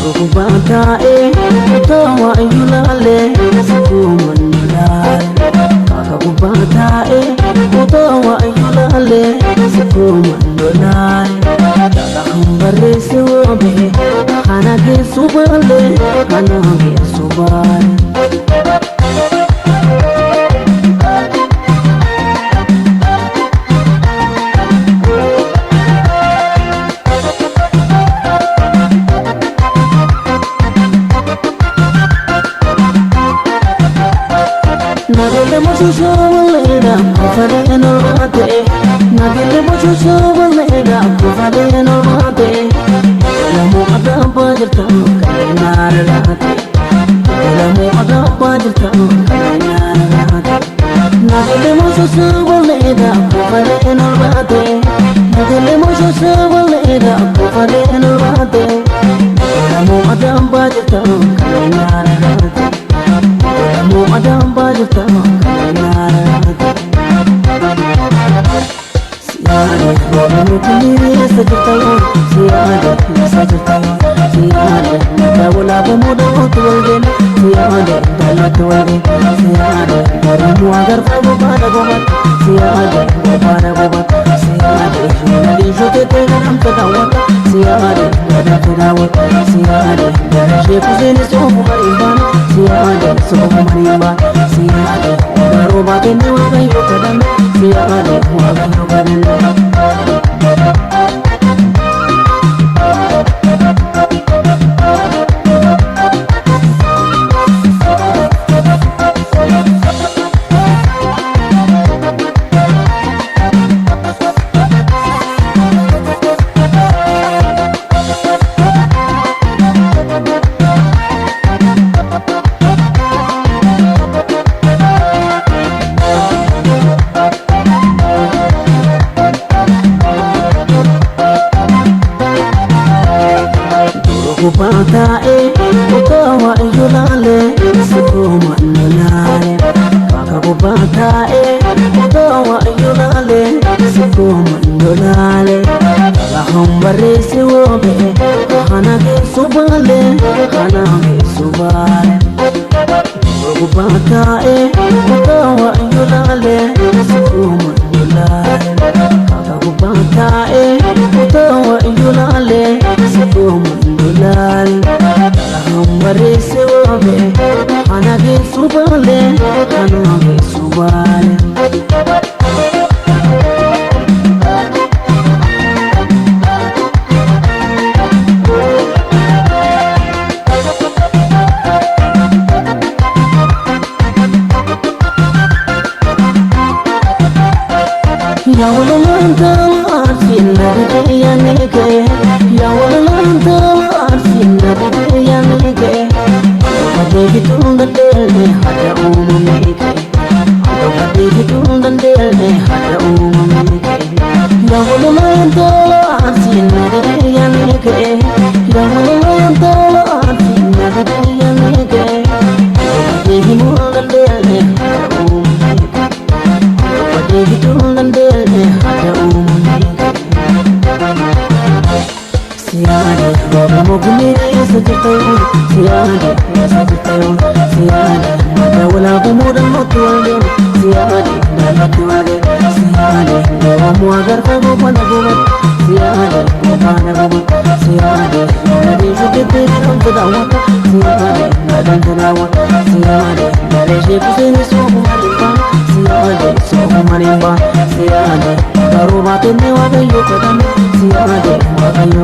Rukubatae utawa yulale sikumanulale Kakubatae utawa yulale sikumanulale Kakambare siwabe Hanage subale Hanage subale Nagile mochusho waleda kufale normate Nagile mochusho waleda kufale normate Lamu adaba jirta kainar lahate Lamu adaba jirta kainar lahate Nagile mochusho waleda kufale normate Nagile mochusho waleda kufale normate Lamu adaba jirta kainar lahate Lamu adaba jirta kainar lahate Siyaade walamu kuni sajirtayo Siyaade sajirtayo Siyaade dawla bumuda otwalden Siyaade dalat walden Siyaade walamu agar fabu bada gobat Siyaade bada gobat Siyaade nadi shote teganam kadawat Siyaade wada kadawat Siyaade darashe kuzeni sofu marimban Siyaade sofu marimban Siyaade daroba kenne wagayo kadan Siyaade wagayo kadan Rukubatae utawa yulale sikumanulale Kakubatae utawa yulale sikumanulale Kakambare siwabe hanage subale hanage subale Rukubatae utawa yulale sikumanulale Kakubatae utawa yulale sikumanulale Kakambare siwabe hanage subale hanage subale Ya walanta arsin nabite yanike Ya walanta arsin nabite yanike Hade hitun dele hada umumike Hade hitun dele hada umumike Ya walanta arsin nabite yanike Ya walanta arsin nabite yanike Hade hitun dele hada umumike Hade hitun dele hada umumike Siyaade walamu kuni sajirtayo Siyaade sajirtayo Siyaade dawla bumuda otwalden Siyaade dalat walden Siyaade walamu agar fabu bada gobat Siyaade bada gobat Siyaade nadi shote teganam kadawat Siyaade nadan kadawat Siyaade dareshe kuseni sofu marimban Siyaade sofu marimban Siyaade daroba tenne wagayo kadan Siyaade wagayo